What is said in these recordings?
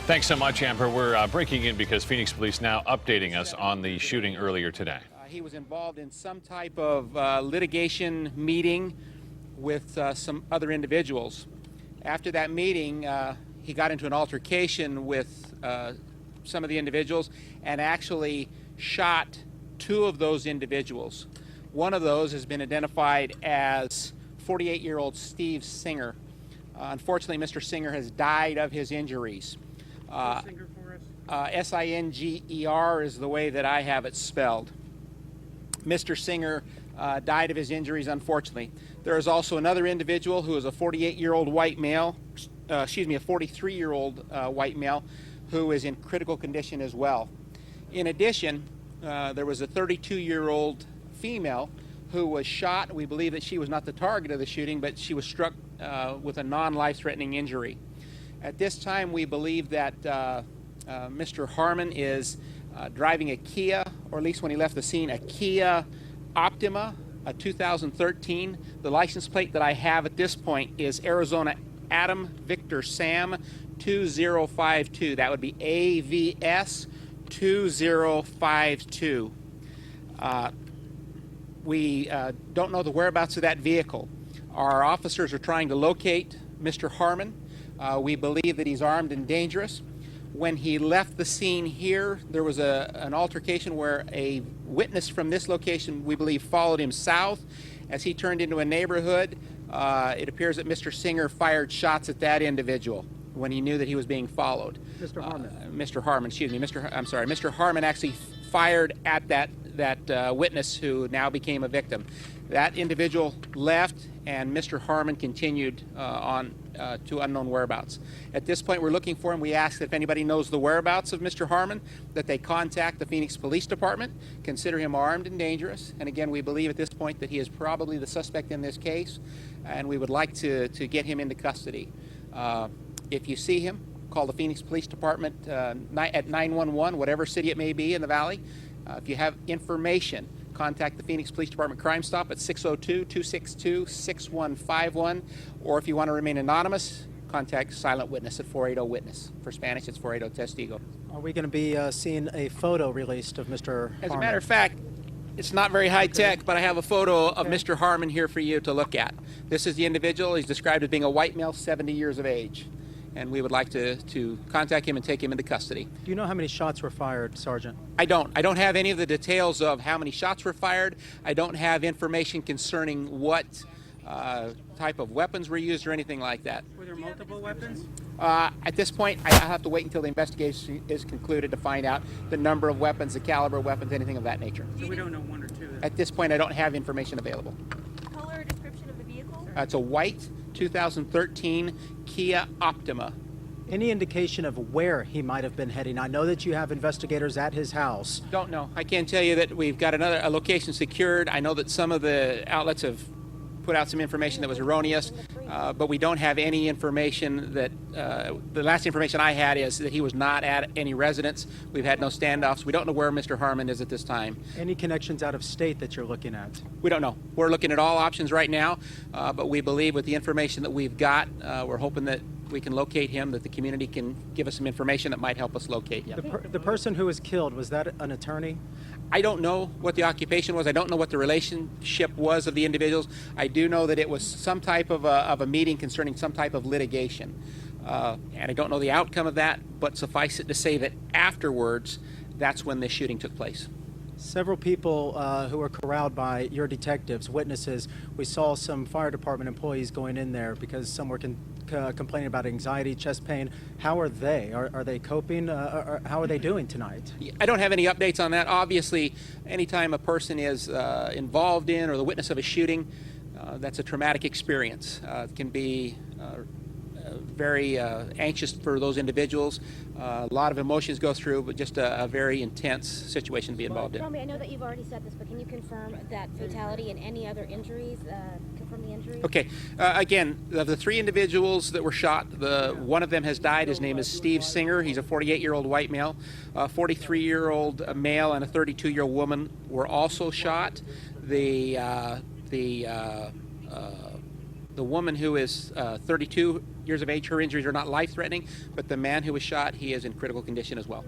Thanks so much, Amber. We're breaking in because Phoenix Police now updating us on the shooting earlier today. He was involved in some type of litigation meeting with some other individuals. After that meeting, he got into an altercation with some of the individuals and actually shot two of those individuals. One of those has been identified as 48-year-old Steve Singer. Unfortunately, Mr. Singer has died of his injuries. S-I-N-G-E-R is the way that I have it spelled. Mr. Singer died of his injuries, unfortunately. There is also another individual who is a 48-year-old white male, a 43-year-old white male, who is in critical condition as well. In addition, there was a 32-year-old female who was shot. We believe that she was not the target of the shooting, but she was struck with a non-life-threatening injury. At this time, we believe that Mr. Harmon is driving a Kia, or at least when he left the scene, a Kia Optima, a 2013. The license plate that I have at this point is Arizona Adam Victor Sam 2052. That would be AVS 2052. We don't know the whereabouts of that vehicle. Our officers are trying to locate Mr. Harmon. We believe that he's armed and dangerous. When he left the scene here, there was an altercation where a witness from this location, we believe, followed him south. As he turned into a neighborhood, it appears that Mr. Singer fired shots at that individual when he knew that he was being followed. Mr. Harmon. Mr. Harmon, excuse me. Mr. Harmon actually fired at that witness who now became a victim. That individual left, and Mr. Harmon continued on to unknown whereabouts. At this point, we're looking for him. We ask that if anybody knows the whereabouts of Mr. Harmon, that they contact the Phoenix Police Department, consider him armed and dangerous. And again, we believe at this point that he is probably the suspect in this case, and we would like to get him into custody. If you see him, call the Phoenix Police Department at 911, whatever city it may be in the valley. If you have information, contact the Phoenix Police Department Crime Stop at 602-262-6151, or if you want to remain anonymous, contact Silent Witness at 480-WITNESS. For Spanish, it's 480-Testigo. Are we going to be seeing a photo released of Mr. Harmon? As a matter of fact, it's not very high-tech, but I have a photo of Mr. Harmon here for you to look at. This is the individual. He's described as being a white male, 70 years of age. And we would like to contact him and take him into custody. Do you know how many shots were fired, Sergeant? I don't. I don't have any of the details of how many shots were fired. I don't have information concerning what type of weapons were used or anything like that. Were there multiple weapons? At this point, I'll have to wait until the investigation is concluded to find out the number of weapons, the caliber of weapons, anything of that nature. So we don't know one or two? At this point, I don't have information available. Color or description of the vehicle? It's a white 2013 Kia Optima. Any indication of where he might have been heading? I know that you have investigators at his house. Don't know. I can tell you that we've got a location secured. I know that some of the outlets have put out some information that was erroneous, but we don't have any information that, the last information I had is that he was not at any residence. We've had no standoffs. We don't know where Mr. Harmon is at this time. Any connections out of state that you're looking at? We don't know. We're looking at all options right now, but we believe with the information that we've got, we're hoping that we can locate him, that the community can give us some information that might help us locate him. The person who was killed, was that an attorney? I don't know what the occupation was. I don't know what the relationship was of the individuals. I do know that it was some type of a meeting concerning some type of litigation. And I don't know the outcome of that, but suffice it to say that afterwards, that's when this shooting took place. Several people who were corralled by your detectives, witnesses, we saw some fire department employees going in there because some were complaining about anxiety, chest pain. How are they? Are they coping? Or how are they doing tonight? I don't have any updates on that. Obviously, anytime a person is involved in or the witness of a shooting, that's a traumatic experience. It can be very anxious for those individuals. A lot of emotions go through, but just a very intense situation to be involved in. Romy, I know that you've already said this, but can you confirm that fatality and any other injuries? Confirm the injuries? Okay. Again, of the three individuals that were shot, one of them has died. His name is Steve Singer. He's a 48-year-old white male. A 43-year-old male and a 32-year-old woman were also shot. The woman who is 32 years of age. Her injuries are not life-threatening, but the man who was shot, he is in critical condition as well.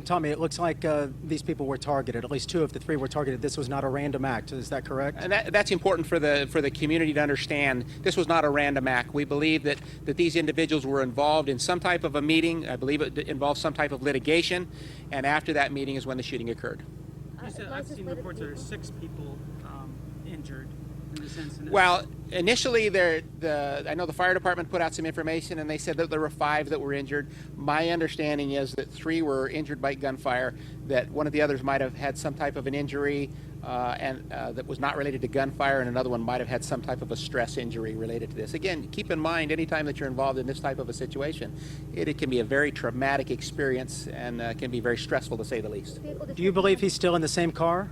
Tommy, it looks like these people were targeted. At least 2 of the 3 were targeted. This was not a random act. Is that correct? And that's important for the community to understand. This was not a random act. We believe that these individuals were involved in some type of a meeting. I believe it involved some type of litigation, and after that meeting is when the shooting occurred. You said, I've seen reports there are 6 people injured in this incident. Well, initially, I know the fire department put out some information, and they said that there were 5 that were injured. My understanding is that 3 were injured by gunfire, that one of the others might have had some type of an injury that was not related to gunfire, and another one might have had some type of a stress injury related to this. Again, keep in mind, anytime that you're involved in this type of a situation, it can be a very traumatic experience and can be very stressful, to say the least. Do you believe he's still in the same car?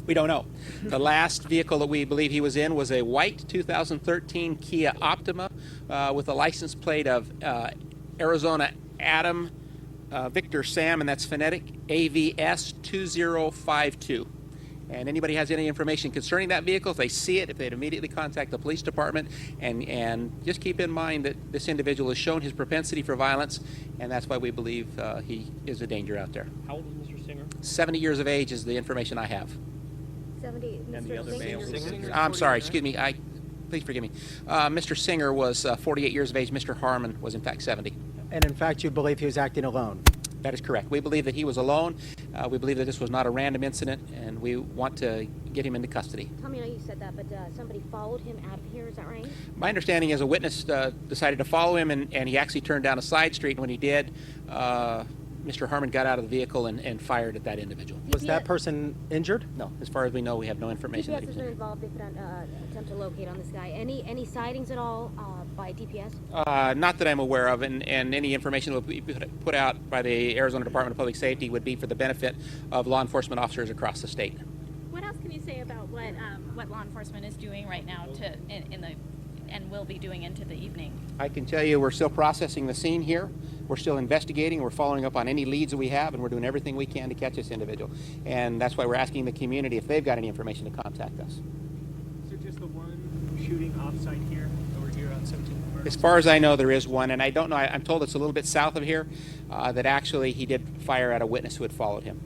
We don't know. The last vehicle that we believe he was in was a white 2013 Kia Optima with a license plate of Arizona Adam Victor Sam, and that's phonetic, AVS 2052. And anybody has any information concerning that vehicle, if they see it, if they'd immediately contact the police department, and just keep in mind that this individual has shown his propensity for violence, and that's why we believe he is a danger out there. How old is Mr. Singer? 70 years of age is the information I have. 70. And the other male? I'm sorry, excuse me. Please forgive me. Mr. Singer was 48 years of age. Mr. Harmon was in fact 70. And in fact, you believe he was acting alone? That is correct. We believe that he was alone. We believe that this was not a random incident, and we want to get him into custody. Tommy, I know you said that, but somebody followed him out of here. Is that right? My understanding is a witness decided to follow him, and he actually turned down a side street. And when he did, Mr. Harmon got out of the vehicle and fired at that individual. Was that person injured? No, as far as we know, we have no information. DPS has been involved. They put on attempt to locate on this guy. Any sightings at all by DPS? Not that I'm aware of, and any information that will be put out by the Arizona Department of Public Safety would be for the benefit of law enforcement officers across the state. What else can you say about what law enforcement is doing right now and will be doing into the evening? I can tell you we're still processing the scene here. We're still investigating. We're following up on any leads that we have, and we're doing everything we can to catch this individual. And that's why we're asking the community if they've got any information to contact us. Is there just the one shooting offsite here, over here on 17th? As far as I know, there is one, and I don't know. I'm told it's a little bit south of here, that actually he did fire at a witness who had followed him.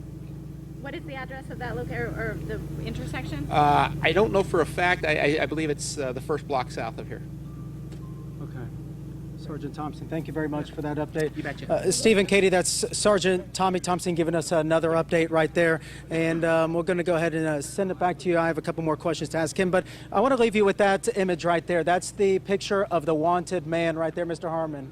What is the address of that location or the intersection? I don't know for a fact. I believe it's the first block south of here. Okay. Sergeant Thompson, thank you very much for that update. You betcha. Steve and Katie, that's Sergeant Tommy Thompson giving us another update right there. And we're going to go ahead and send it back to you. I have a couple more questions to ask him, but I want to leave you with that image right there. That's the picture of the wanted man right there, Mr. Harmon.